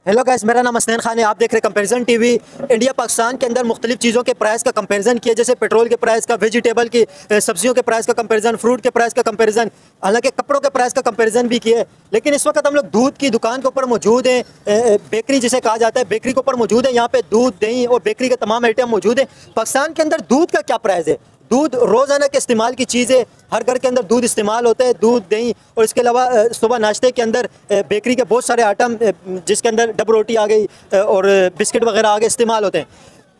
Hello guys, मेरा नाम हसनैन खान है। आप देख रहे हैं कंपैरिजन टीवी। इंडिया पाकिस्तान के अंदर मुख्तलिफ चीज़ों के प्राइस का कंपैरिजन किया, जैसे पेट्रोल के प्राइस का, वेजिटेबल की, सब्जियों के प्राइस का कंपैरिजन, फ्रूट के प्राइस का कंपैरिजन, हालांकि कपड़ों के प्राइस का कंपैरिजन भी किया है। लेकिन इस वक्त हम लोग दूध की दुकान के ऊपर मौजूद हैं, बेकरी जिसे कहा जाता है, बेकरी के ऊपर मौजूद है। यहाँ पे दूध, दही और बेकरी के तमाम आइटम मौजूद हैं। पाकिस्तान के अंदर दूध का क्या प्राइस है? दूध रोज़ाना के इस्तेमाल की चीज़ है, हर घर के अंदर दूध इस्तेमाल होता है, दूध, दही और इसके अलावा सुबह नाश्ते के अंदर बेकरी के बहुत सारे आइटम, जिसके अंदर डब रोटी आ गई और बिस्किट वगैरह आ गए, इस्तेमाल होते हैं।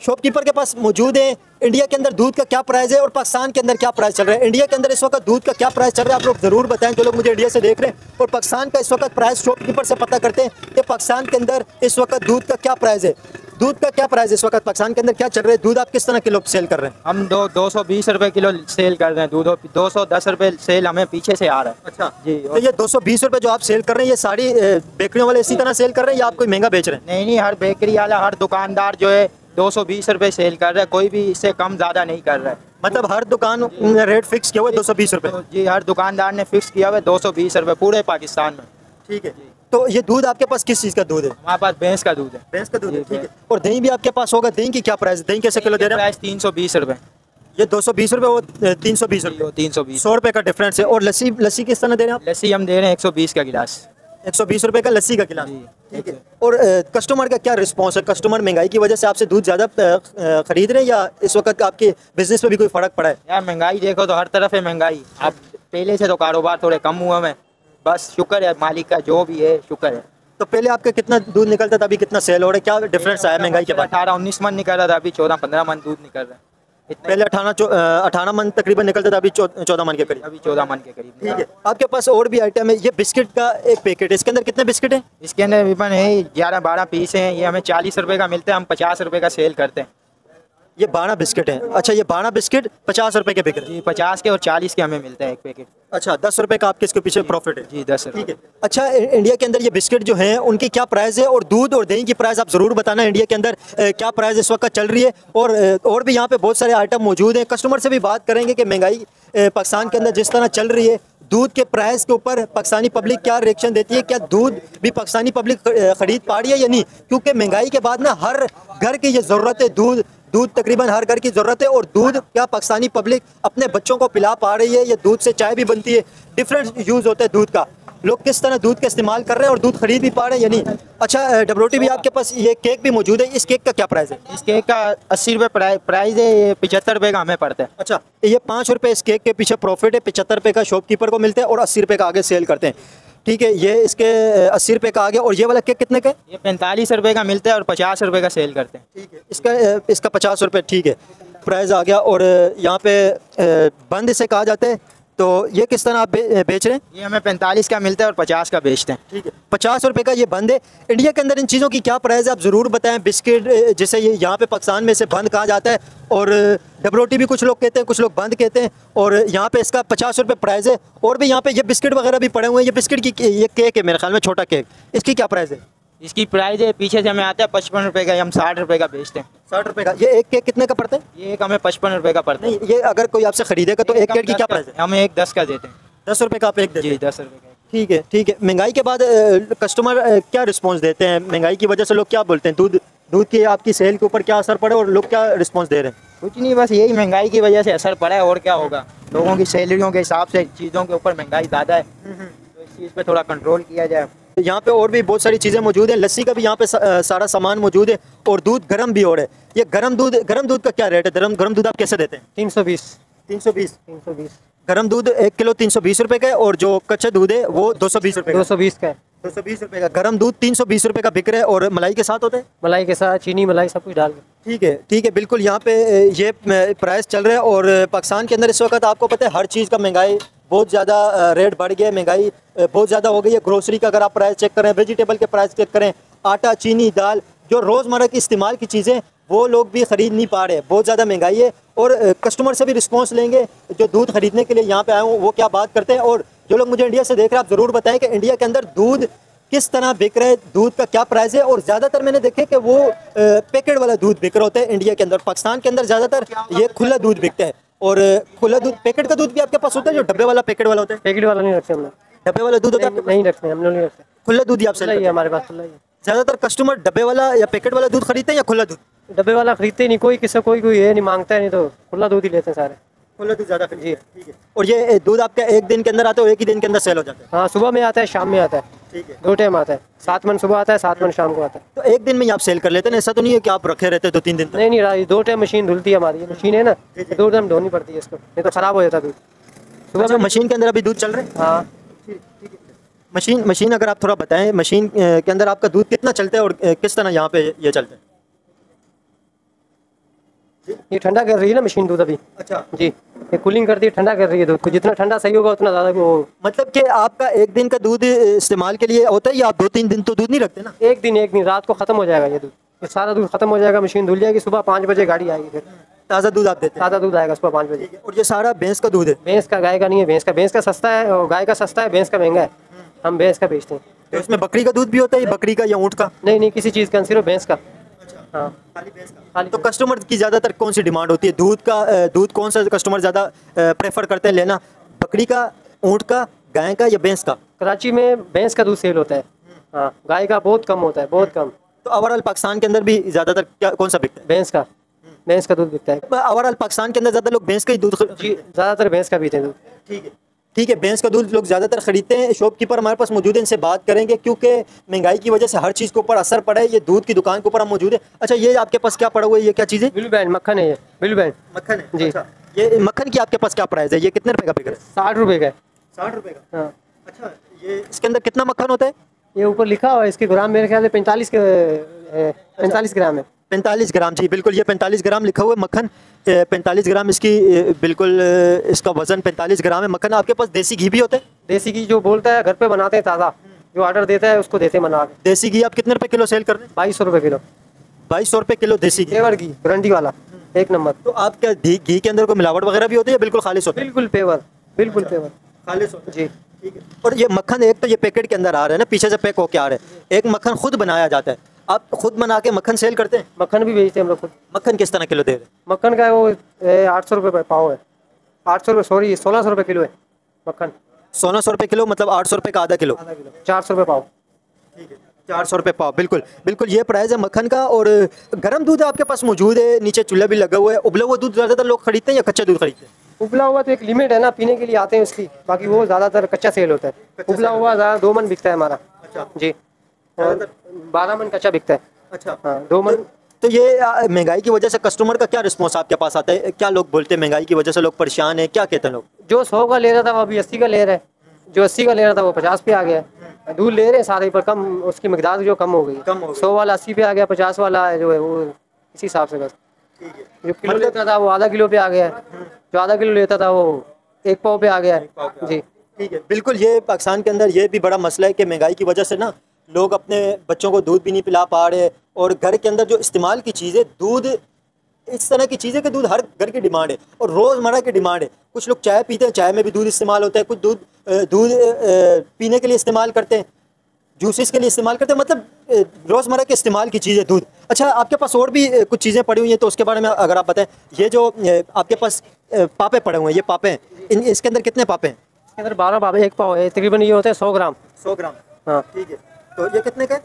शॉपकीपर के पास मौजूद है। इंडिया के अंदर दूध का क्या प्राइस है और पाकिस्तान के अंदर क्या प्राइस चल रहा है? इंडिया के अंदर इस वक्त दूध का क्या प्राइस चल रहा है, आप लोग ज़रूर बताएं, जो लोग मुझे इंडिया से देख रहे हैं। और पाकिस्तान का इस वक्त प्राइस शॉपकीपर से पता करते हैं कि पाकिस्तान के अंदर इस वक्त दूध का क्या प्राइस है। दूध का क्या प्राइस इस वक्त पाकिस्तान के अंदर क्या चल रहा है? दूध आप किस तरह किलो सेल कर रहे हैं? हम 220 रुपए किलो सेल कर रहे हैं दूध। 210 रुपए सेल हमें पीछे से आ रहा है। अच्छा जी। तो ये 220 रुपए जो आप सेल कर रहे हैं, ये सारी बेकरियों वाले इसी तरह सेल कर रहे हैं या आप कोई महंगा बेच रहे हैं? नहीं, हर बेकरी वाला, हर दुकानदार जो है 220 रुपए सेल कर रहा है, कोई भी इससे कम ज़्यादा नहीं कर रहा है। मतलब हर दुकान ने रेट फिक्स किया हुआ है 220 रुपए? जी, हर दुकानदार ने फिक्स किया हुआ है 220 रुपए पूरे पाकिस्तान में। ठीक है। तो ये दूध आपके पास किस चीज़ का दूध है? हमारे पास भैंस का दूध है। भैंस का दूध है, ठीक है। और दही भी आपके पास होगा? दही की क्या प्राइस? दही कैसे किलो दे रहे हैं? प्राइस 320 रुपए। ये 220 रुपए, वो 320 रुपए, 320, 100 रुपए का डिफरेंस है। और लस्सी किस तरह दे रहे हैं आप? लस्सी हम दे रहे हैं 120 का गिलास। 120 रुपए का लस्सी का गिलास, जी। ठीक है। और कस्टमर का क्या रिस्पॉन्स है? कस्टमर महंगाई की वजह से आपसे दूध ज़्यादा खरीद रहे हैं या इस वक्त आपके बिजनेस में भी कोई फ़र्क पड़ा है? यार महंगाई देखो तो हर तरफ है महंगाई। अब पहले से तो कारोबार थोड़े कम हुआ है, बस शुक्र है मालिक का, जो भी है शुक्र है। तो पहले आपका कितना दूध निकलता था, अभी कितना सेल हो रहा है? क्या डिफरेंस आया महंगाई के बाद? 18-19 मन निकल रहा था, अभी 14-15 मन दूध निकल रहा है। पहले 18 मन तकरीबन निकलता था, अभी 14 मन के करीब। अभी 14 मन के करीब। ठीक है। आपके पास और भी आइटम है। ये बिस्किट का एक पैकेट है, इसके अंदर कितने बिस्किट है? इसके अंदर विपन है 11-12 पीस हैं। ये हमें 40 रुपए का मिलता है, हम 50 रुपए का सेल करते हैं। ये 12 बिस्किट है। अच्छा, ये 12 बिस्किट 50 रुपए के बिक रहे हैं? जी, 50 के और 40 के हमें मिलता है एक पैकेट। अच्छा, 10 रुपए का आपके इसके पीछे प्रॉफिट है? जी, 10 रुपए। ठीक है। अच्छा, इंडिया के अंदर ये बिस्किट जो हैं उनकी क्या प्राइस है? और दूध और दही की प्राइस आप ज़रूर बताना, इंडिया के अंदर क्या प्राइस इस वक्त चल रही है। और भी यहाँ पे बहुत सारे आइटम मौजूद हैं। कस्टमर से भी बात करेंगे कि महंगाई पाकिस्तान के अंदर जिस तरह चल रही है, दूध के प्राइस के ऊपर पाकिस्तानी पब्लिक क्या रिएक्शन देती है? क्या दूध भी पाकिस्तानी पब्लिक ख़रीद पा रही है या नहीं? क्योंकि महंगाई के बाद ना हर घर की ये ज़रूरत है, दूध तकरीबन हर घर की ज़रूरत है। और दूध क्या पाकिस्तानी पब्लिक अपने बच्चों को पिला पा रही है? या दूध से चाय भी बनती है, डिफरेंट यूज़ होता है दूध का। लोग किस तरह दूध का इस्तेमाल कर रहे हैं और दूध खरीद भी पा रहे हैं या नहीं? अच्छा, डबरोटी भी आपके पास, ये केक भी मौजूद है। इस केक का क्या प्राइस है? इस केक का 80 रुपये प्राइस है, ये 75 रुपये का हमें पड़ता है। अच्छा, ये 5 रुपये इस केक के पीछे प्रॉफिट है, 75 रुपये का शॉपकीपर को मिलता है और 80 रुपये का आगे सेल करते हैं। ठीक है, ये इसके 80 रुपये का आ गया। और ये वाला केक कितने का है? ये 45 रुपये का मिलता है और 50 रुपये का सेल करते हैं। ठीक है, इसका 50 रुपये, ठीक है, प्राइस आ गया। और यहाँ पे बंद इसे कहा जाता है। तो ये किस तरह आप बेच रहे हैं? ये हमें 45 का मिलता है और 50 का बेचते हैं। ठीक है, 50 रुपये का ये बंद है। इंडिया के अंदर इन चीज़ों की क्या प्राइस है, आप ज़रूर बताएं। बिस्किट जिसे ये यहाँ पे पाकिस्तान में इसे बंद कहा जाता है, और डबरोटी भी कुछ लोग कहते हैं, कुछ लोग बंद कहते हैं। और यहाँ पे इसका 50 रुपये प्राइस है। और भी यहाँ पे ये बिस्किट वगैरह भी पड़े हुए हैं। ये बिस्किट की, ये केक है मेरे ख्याल में, छोटा केक, इसकी क्या प्राइस है? इसकी प्राइस है, पीछे से हमें आता है 55 रुपये का, हम 60 रुपये का बेचते हैं। 60 रुपये का। ये एक केक कितने का पड़ता है? ये एक हमें 55 रुपये का पड़ता है। नहीं, ये अगर कोई आपसे खरीदेगा तो एक केक की क्या प्राइस है? हमें एक 10 का देते हैं। 10 रुपये का आप एक देते हैं? जी, 10 रुपये का। ठीक है, ठीक है। महंगाई के बाद कस्टमर क्या रिस्पांस देते हैं? महंगाई की वजह से लोग क्या बोलते हैं? दूध की आपकी सेल के ऊपर क्या असर पड़े और लोग क्या रिस्पांस दे रहे हैं? कुछ नहीं, बस यही महंगाई की वजह से असर पड़ा है, और क्या होगा। लोगों की सैलरियों के हिसाब से चीज़ों के ऊपर महंगाई ज़्यादा है, तो इस चीज़ पे थोड़ा कंट्रोल किया जाए। यहाँ पे और भी बहुत सारी चीज़ें मौजूद हैं। लस्सी का भी यहाँ पे सारा सामान मौजूद है। और दूध गर्म भी हो रहा है। ये गर्म दूध का क्या रेट है? गर्म दूध आप कैसे देते हैं? 320। 320 गर्म दूध 1 किलो 320 रुपये का है। और जो कच्चा दूध है वो 220 रुपये का। 220 का है। 220 रुपये का गर्म दूध 320 रुपये का बिक रहा है। और मलाई के साथ होता है? मलाई के साथ चीनी, मलाई सब कुछ डाल के। ठीक है, ठीक है, बिल्कुल। यहाँ पे ये प्राइस चल रहा है। और पाकिस्तान के अंदर इस वक्त आपको पता है हर चीज़ का महंगाई बहुत ज़्यादा रेट बढ़ गया है। महंगाई बहुत ज़्यादा हो गई है। ग्रोसरी का अगर आप प्राइस चेक करें, वेजिटेबल के प्राइस चेक करें, आटा, चीनी, दाल, जो रोज़मर्रा की इस्तेमाल की चीज़ें वो लोग भी ख़रीद नहीं पा रहे। बहुत ज़्यादा महंगाई है। और कस्टमर से भी रिस्पॉन्स लेंगे जो दूध खरीदने के लिए यहाँ पे आए हों, वो क्या बात करते हैं। और जो लोग मुझे इंडिया से देख रहे हैं, आप ज़रूर बताएं कि इंडिया के अंदर दूध किस तरह बिक रहा है, दूध का क्या प्राइस है। और ज़्यादातर मैंने देखे कि वो पैकेट वाला दूध बिक रहा होता है इंडिया के अंदर। पाकिस्तान के अंदर ज़्यादातर ये खुला दूध बिकता है। और खुला दूध, पैकेट का दूध भी आपके पास होता है, जो डब्बे वाला पैकेट वाला होता है? पैकेट वाला नहीं रखते हम लोग। डब्बे वाला दूध होता है? नहीं रखते, हम लोग नहीं रखते। खुला दूध ही आप सेल करते हैं? हमारे पास खुला ही है। ज़्यादातर कस्टमर डब्बे वाला या पैकेट वाला दूध खरीदते हैं या खुला दूध? डब्बे वाला खरीदते ही नहीं, कोई किसी कोई कोई ये नहीं मांगता है, नहीं तो खुला दूध ही लेते हैं सारे। खुला दूध ज़्यादा खरीदते हैं, ठीक है। और ये दूध आपका एक दिन के अंदर आता है, एक ही दिन के अंदर सेल हो जाता है? हाँ, सुबह में आता है, शाम में आता है, ठीक है। 2 टाइम आता है। 7 मन सुबह आता है, 7 मन शाम को आता है। तो एक दिन में ही आप सेल कर लेते हैं, ऐसा तो नहीं है कि आप रखे रहते 2-3 दिन तक? नहीं नहीं राज, 2 टाइम मशीन धुलती है हमारी, ये मशीन है ना, 2 टाइम धोनी पड़ती है इसको, नहीं तो ख़राब हो जाता दूध सुबह अच्छा, में। मशीन के अंदर अभी दूध चल रहे हैं? हाँ, मशीन अगर आप थोड़ा बताएं, मशीन के अंदर आपका दूध कितना चलता है और किस तरह यहाँ पे ये चलता है? ये ठंडा कर रही है ना मशीन दूध अभी। अच्छा जी, ये कूलिंग करती है, ठंडा कर रही है दूध को, जितना ठंडा सही होगा उतना ज़्यादा वो। मतलब कि आपका एक दिन का दूध इस्तेमाल के लिए होता है या आप 2-3 दिन तो दूध नहीं रखते ना? एक दिन रात को ख़त्म हो जाएगा ये दूध, ये सारा दूध खत्म हो जाएगा, मशीन धुल जाएगी, सुबह 5 बजे गाड़ी आएगी, फिर ताज़ा दूध आप देते हैं? ताज़ा दूध आएगा सुबह 5 बजे। और ये सारा भैंस का दूध है? भैंस का, गाय का नहीं है। भैंस का सस्ता है और गाय का सस्ता है, भैंस का महंगा है, हम भैंस का बेचते हैं। तो इसमें बकरी का दूध भी होता है, ये बकरी का या ऊँट का? नहीं, किसी चीज़ का, सिर्फ भैंस का। हाँ, खाली। तो कस्टमर की ज़्यादातर कौन सी डिमांड होती है? दूध कौन सा कस्टमर ज़्यादा प्रेफर करते हैं लेना, बकरी का, ऊँट का, गाय का या भैंस का? कराची में भैंस का दूध सेल होता है, हाँ, गाय का बहुत कम होता है, बहुत कम। तो ओवरऑल पाकिस्तान के अंदर भी ज़्यादातर कौन सा बिकता है? भैंस का दूध बिकता है। ओवरऑल पाकिस्तान के अंदर ज़्यादा लोग भैंस का ही दूध जी, ज़्यादातर भैंस का पीते हैं दूध। ठीक है, भैंस का दूध लोग ज़्यादातर खरीदते हैं। शॉपकीपर हमारे पास मौजूद है, इनसे बात करेंगे क्योंकि महंगाई की वजह से हर चीज़ के ऊपर असर पड़ा है। ये दूध की दुकान के ऊपर हम मौजूद है। अच्छा, ये आपके पास क्या पड़ा हुआ है, ये क्या चीज़ है? बिलू बैंड मक्खन है, ये बिलू बैंड मक्खन है? जी। अच्छा, ये मक्खन की आपके पास क्या प्राइस है? ये कितने रुपए का बिक रहा है? 60 रुपये का है। 60 रुपए का? हाँ। अच्छा, ये इसके अंदर कितना मक्खन होता है? ये ऊपर लिखा हुआ है, इसके ग्राम मेरे ख्याल से 45 ग्राम है। 45 ग्राम, जी बिल्कुल, ये 45 ग्राम लिखा हुआ है मक्खन। 45 ग्राम इसकी बिल्कुल इसका वजन 45 ग्राम है। मक्खन आपके पास देसी घी भी होता है? देसी घी जो बोलता है घर पे बनाते हैं, ताज़ा जो ऑर्डर देता है उसको देते हैं बना के। देसी घी आप कितने रुपए किलो सेल कर रहे हैं? 2200 रुपये किलो। 2200 रुपए किलो देसी घी? पेवर घी, गारंटी वाला, 1 नंबर। तो आपका घी के अंदर कोई मिलावट वगैरह भी होती है या बिल्कुल खालिश होता है? बिल्कुल पेवर, बिल्कुल पेवर, खालिश होता है, जी। ठीक है। और ये मक्खन एक तो ये पैकेट के अंदर आ रहा है ना, पीछे से पैक होके आ रहा है, एक मक्खन खुद बनाया जाता है। आप खुद बना के मक्खन सेल करते हैं? मक्खन भी बेचते हैं हम लोग खुद। मक्खन किस तरह किलो दे रहे हैं? मक्खन का वो 800 रुपये पाव है, 800 रुपये, सॉरी 1600 रुपये किलो है मक्खन। 1600 रुपये किलो, मतलब 800 रुपये का आधा किलो? 400 रुपये पाव। ठीक है, 400 रुपये पाव, बिल्कुल बिल्कुल ये प्राइस है मक्खन का। और गर्म दूध आपके पास मौजूद है, नीचे चूल्हा भी लगा हुआ है। उबला हुआ दूध ज़्यादातर लोग खरीदते हैं या कच्चा दूध खरीदते हैं? उबला हुआ तो एक लिमिट है ना, पीने के लिए आते हैं उसकी, बाकी वो ज़्यादातर कच्चा सेल होता है। उबला हुआ ज़्यादा 2 मन बिकता है हमारा। अच्छा जी, और 12 मन कच्चा बिकता है। अच्छा, हाँ, 2 मन। तो ये महंगाई की वजह से कस्टमर का क्या रिस्पॉन्स आपके पास आता है? क्या लोग बोलते हैं महंगाई की वजह से लोग परेशान हैं, क्या कहते हैं लोग? जो 100 का ले रहा था वो अभी 80 का ले रहा है, जो 80 का ले रहा था वो 50 पे आ गया है। दूध ले रहे हैं सारे, पर कम उसकी मिकदार जो कम हो गई, 100 वाला 80 पे आ गया, 50 वाला जो है वो इसी हिसाब से बस। जो किलो लेता था वो आधा किलो पे आ गया है, जो आधा किलो लेता था वो 1 पाव पे आ गया है। जी, ठीक है, बिल्कुल। ये पाकिस्तान के अंदर ये भी बड़ा मसला है कि महंगाई की वजह से ना लोग अपने बच्चों को दूध भी नहीं पिला पा रहे, और घर के अंदर जो इस्तेमाल की चीज़ें, दूध इस तरह की चीज़ें कि दूध हर घर की डिमांड है और रोज़मर्रा की डिमांड है। कुछ लोग चाय पीते हैं, चाय में भी दूध इस्तेमाल होता है, कुछ दूध पीने के लिए इस्तेमाल करते हैं, जूसेस के लिए इस्तेमाल करते हैं, मतलब रोज़मर्रा के इस्तेमाल की चीज़ें दूध। अच्छा, आपके पास और भी कुछ चीज़ें पड़ी हुई हैं, तो उसके बारे में अगर आप बताएं। ये जो आपके पास पापे पड़े हुए हैं, ये पापे हैं, इसके अंदर कितने पापे हैं? इसके अंदर 12 पाव, 1 पाव है, तकरीबन ये होता है 100 ग्राम। 100 ग्राम, हाँ, ठीक है। तो ये कितने का है?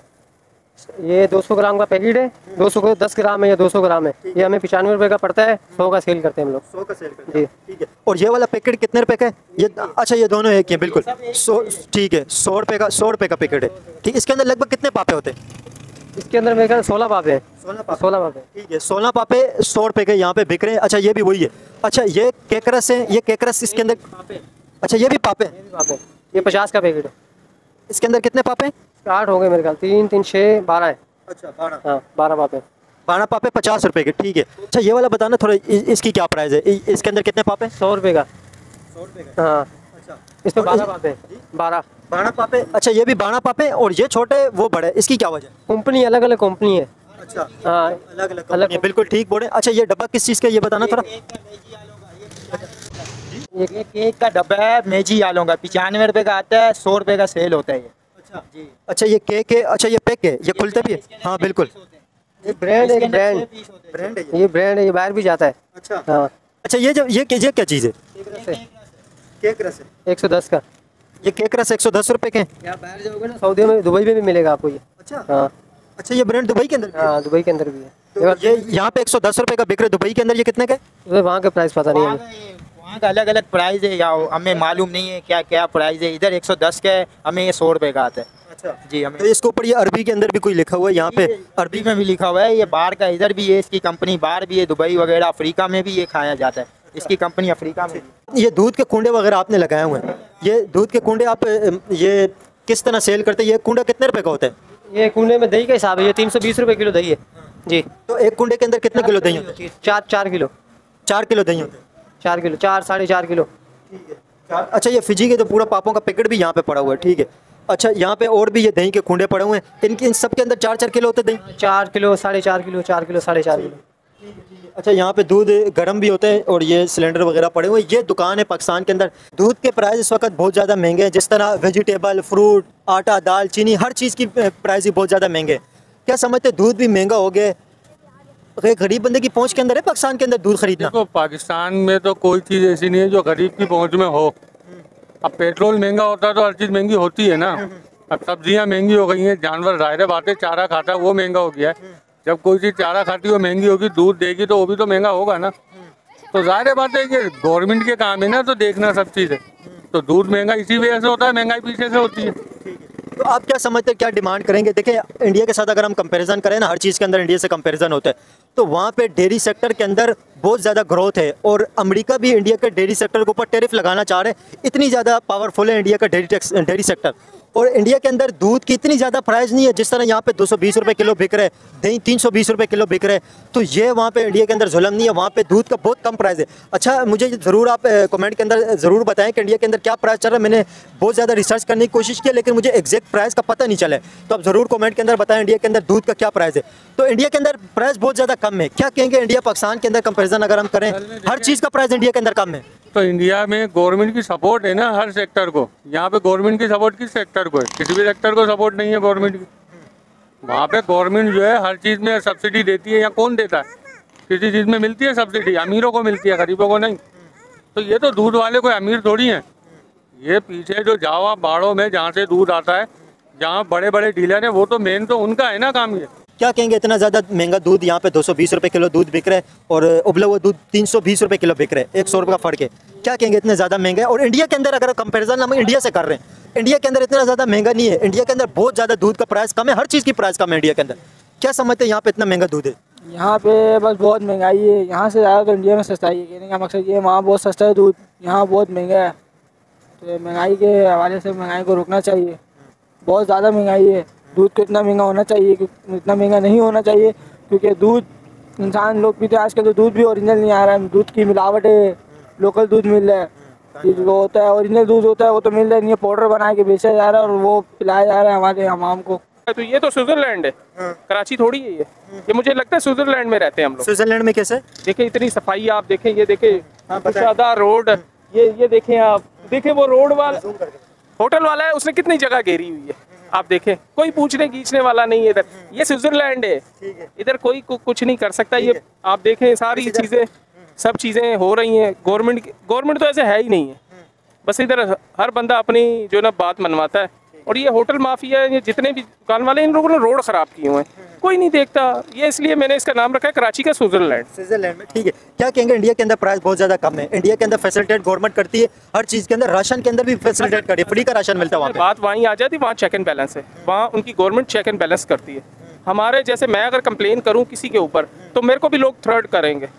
ये 200 ग्राम का पैकेट है, 210 ग्राम है या 200 ग्राम है, ये हमें 95 रुपये का पड़ता है, 100 का सेल करते हैं हम लोग। 100 का सेल करते जी, ठीक है। और ये वाला पैकेट कितने रुपए का है? ये अच्छा, ये दोनों एक ही है, बिल्कुल 100, ठीक है, 100 रुपये का, 100 रुपये का पैकेट है, ठीक। इसके अंदर लगभग कितने पापे होते हैं? इसके अंदर मेरे ख्याल 16 पापे हैं। 16 पापे, ठीक है, 16 पापे 100 रुपये के यहाँ पे बिक रहे हैं। अच्छा, ये भी वही है। अच्छा, ये केकरस है, ये केकरस इसके अंदर, अच्छा ये भी पापे हैं? पापे, ये 50 का पैकेट है। इसके अंदर कितने पापे हैं? 8 हो गए मेरे ख्याल, 3 3 6 12 है। अच्छा, 12। हाँ, 12 पापे। 12 पापे 50 रुपये के, ठीक है। अच्छा, ये वाला बताना थोड़ा, इसकी क्या प्राइस है? इसके अंदर कितने पापे? 100 रुपये का। 100 रुपये का, हाँ, अच्छा। इसमें 12 पापे हैं, 12 पापे। अच्छा, ये भी 12 पापे, और ये छोटे वो बड़े, इसकी क्या वजह? कंपनी अलग अलग कंपनी है। अच्छा, हाँ, अलग अलग कंपनी है, बिल्कुल ठीक बोले। अच्छा, ये डब्बा किस चीज़ का, ये बताना थोड़ा। ये केक का डब्बा है, मेजी आलों का 95 रुपये का आता है, 100 रुपये का सेल होता है ये। अच्छा जी, अच्छा ये केक है, अच्छा ये पैक है, ये खुलता भी है? हाँ बिल्कुल, ये ब्रांड है, ब्रांड ब्रांड है ये ब्रांड है, ये बाहर भी जाता है। अच्छा, हाँ, अच्छा ये क्या चीज़ है? केक रस है, 110 का। ये केक रस 110 रुपये के हैं? आप बाहर जाओगे ना, सऊदी में, दुबई में भी मिलेगा आपको ये। अच्छा, हाँ, अच्छा, ये ब्रांड दुबई के अंदर भी है? हाँ दुबई के अंदर भी है। तो ये यहाँ पे 110 रुपये का बिक रहा है, दुबई के अंदर ये कितने का है? वहाँ के प्राइस पता नहीं है। वहाँ का अलग अलग प्राइस है, या हमें मालूम नहीं है क्या क्या प्राइस है। इधर 110 का है, हमें ये 100 रुपये का आता है। अच्छा जी, हमें तो इसके ऊपर ये अरबी के अंदर भी कोई लिखा हुआ है यहाँ पे? अरबी में भी लिखा हुआ है। ये बाहर का, इधर भी है इसकी कंपनी, बाहर भी है, दुबई वगैरह, अफ्रीका में भी ये खाया जाता है। इसकी कंपनी अफ्रीका में। ये दूध के कुंडे वगैरह आपने लगाए हुए हैं, ये दूध के कुंडे आप ये किस तरह सेल करते हैं? ये कुंडा कितने रुपए का होता है? ये कुंडे में दही का हिसाब है, ये 320 रुपये किलो दही है जी। तो एक कुंडे के अंदर कितने किलो दही होता है? 4 किलो। 4 किलो दही होता है। 4 किलो, 4-4.5 किलो। अच्छा, ये फिजी के तो पूरा पापों का पैकेट भी यहाँ पे पड़ा हुआ है, ठीक है। अच्छा, यहाँ पे और भी ये दही के कुंडे पड़े हुए हैं, इनके इन सब के अंदर 4-4 किलो होते हैं दही? 4 किलो, 4.5 किलो, 4 किलो, 4.5 किलो। अच्छा, यहाँ पे दूध गर्म भी होते हैं और ये सिलेंडर वगैरह पड़े हुए हैं। ये दुकान है पाकिस्तान के अंदर। दूध के प्राइस इस वक्त बहुत ज़्यादा महंगे हैं, जिस तरह वेजिटेबल, फ्रूट, आटा, दाल, चीनी, हर चीज़ की प्राइस ही बहुत ज़्यादा महंगे हैं। क्या समझते हैं, दूध भी महंगा हो गया है? गरीब बंदे की पहुंच के अंदर है पाकिस्तान के अंदर दूध खरीदना? देखो, पाकिस्तान में तो कोई चीज़ ऐसी नहीं है जो गरीब की पहुंच में हो। अब पेट्रोल महंगा होता है तो हर चीज़ महंगी होती है ना। अब सब्जियां महंगी हो गई हैं, जानवर ज़ाहिर बात है चारा खाता है वो महंगा हो गया है। जब कोई चीज़ चारा खाती है वो महंगी होगी, दूध देगी तो वो भी तो महंगा होगा ना। तो ज़ाहिर बात है कि गवर्नमेंट के काम है ना तो देखना सब चीज़ है। तो दूध महंगा इसी वजह से होता है, महंगाई पीछे से होती है। तो आप क्या समझते हैं, क्या डिमांड करेंगे? देखिए, इंडिया के साथ अगर हम कंपैरिजन करें ना, हर चीज़ के अंदर इंडिया से कंपैरिजन होता है, तो वहाँ पे डेयरी सेक्टर के अंदर बहुत ज़्यादा ग्रोथ है और अमेरिका भी इंडिया के डेयरी सेक्टर के ऊपर टैरिफ लगाना चाह रहे हैं। इतनी ज़्यादा पावरफुल है इंडिया का डेयरी सेक्टर। और इंडिया के अंदर दूध की इतनी ज़्यादा प्राइस नहीं है, जिस तरह यहाँ पे 220 रुपये किलो बिक रहा है, दही 320 रुपये किलो बिक रहा है। तो ये वहाँ पे इंडिया के अंदर जुल्म नहीं है, वहाँ पे दूध का बहुत कम प्राइस है। अच्छा, मुझे ज़रूर आप कमेंट के अंदर ज़रूर बताएं कि इंडिया के अंदर क्या प्राइस चल रहा है। मैंने बहुत ज़्यादा रिसर्च करने की कोशिश की, लेकिन मुझे एग्जैक्ट प्राइस का पता नहीं चला है। तो आप ज़रूर कमेंट के अंदर बताएं इंडिया के अंदर दूध का क्या प्राइस है। तो इंडिया के अंदर प्राइस बहुत ज़्यादा कम है। क्या कहेंगे, इंडिया पाकिस्तान के अंदर कंपेरिजन अगर हम करें, हर चीज़ का प्राइस इंडिया के अंदर कम है? तो इंडिया में गवर्नमेंट की सपोर्ट है ना हर सेक्टर को। यहाँ पे गवर्नमेंट की सपोर्ट किस सेक्टर को है? किसी भी सेक्टर को सपोर्ट नहीं है गवर्नमेंट की। वहाँ पे गवर्नमेंट जो है हर चीज़ में सब्सिडी देती है, या कौन देता है? किसी चीज़ में मिलती है सब्सिडी, अमीरों को मिलती है, गरीबों को नहीं। तो ये तो दूध वाले कोई अमीर थोड़ी हैं। ये पीछे जो जाओ आप बाड़ों में जहाँ से दूध आता है, जहाँ बड़े बड़े डीलर हैं, वो तो मेन तो उनका है ना काम। ये क्या कहेंगे, इतना ज़्यादा महंगा दूध यहाँ पे 220 रुपये किलो दूध बिक रहा है और उबला हुआ दूध 320 रुपये किलो बिक रहा है, 100 रुपये का फ़र्क है। क्या कहेंगे, इतने ज़्यादा महंगा है? और इंडिया के अंदर अगर कंपैरिजन हम इंडिया से कर रहे हैं, इंडिया के अंदर इतना ज़्यादा महंगा नहीं है। इंडिया के अंदर बहुत ज़्यादा दूध का प्राइस कम है, हर चीज़ की प्राइस कम है इंडिया के अंदर। क्या समझते हैं यहाँ पे इतना महंगा दूध है? यहाँ पे बस बहुत महंगाई है। यहाँ से ज़्यादा तो इंडिया में सस्ताई है। कहने का मकसद ये, वहाँ बहुत सस्ता है दूध, यहाँ बहुत महंगा है। तो महंगाई के हवाले से महंगाई को रोकना चाहिए। बहुत ज़्यादा महंगाई है, दूध को इतना महंगा होना चाहिए, इतना महंगा नहीं होना चाहिए। क्योंकि दूध इंसान लोग पीते हैं आजकल, तो दूध भी ओरिजिनल नहीं आ रहा है, दूध की मिलावट है। लोकल दूध मिल रहा है, जो होता है ओरिजिनल दूध होता है वो तो मिल रहा है नहीं, पाउडर बना के बेचा जा रहा है और वो पिलाया जा रहा है हमारे आवाम को। तो ये तो स्विट्जरलैंड है, कराची थोड़ी है ये मुझे लगता है स्विट्जरलैंड में रहते हैं हम लोग। स्विट्जरलैंड में कैसे? देखें इतनी सफाई आप देखें, ये देखें कुशादा रोड, ये देखें आप, देखें वो रोड वाला होटल वाला है, उसने कितनी जगह घेरी हुई है। आप देखें, कोई पूछने खींचने वाला नहीं है इधर। ये स्विट्जरलैंड है, इधर कोई कुछ नहीं कर सकता। ये आप देखें सारी चीज़ें, सब चीज़ें हो रही हैं। गवर्नमेंट तो ऐसे है ही नहीं है, बस इधर हर बंदा अपनी जो ना बात मनवाता है। और ये होटल माफिया, ये जितने भी दुकान वाले, इन लोगों ने रोड ख़राब किए हुए हैं, कोई नहीं देखता। ये इसलिए मैंने इसका नाम रखा है कराची का स्विट्जरलैंड। स्विट्जरलैंड में, ठीक है। क्या कहेंगे, इंडिया के अंदर प्राइस बहुत ज़्यादा कम है, इंडिया के अंदर फैसिलिटेट गवर्नमेंट करती है, हर चीज़ के अंदर, राशन के अंदर भी फैसिलिटेट करती है, फ्री का राशन मिलता है वहाँ पे। बात वहीं आ जाती, वहाँ चेक एंड बैलेंस है, वहाँ उनकी गवर्नमेंट चेक एंड बैलेंस करती है। हमारे जैसे मैं अगर कंप्लेन करूँ किसी के ऊपर तो मेरे को भी लोग थ्रेट करेंगे।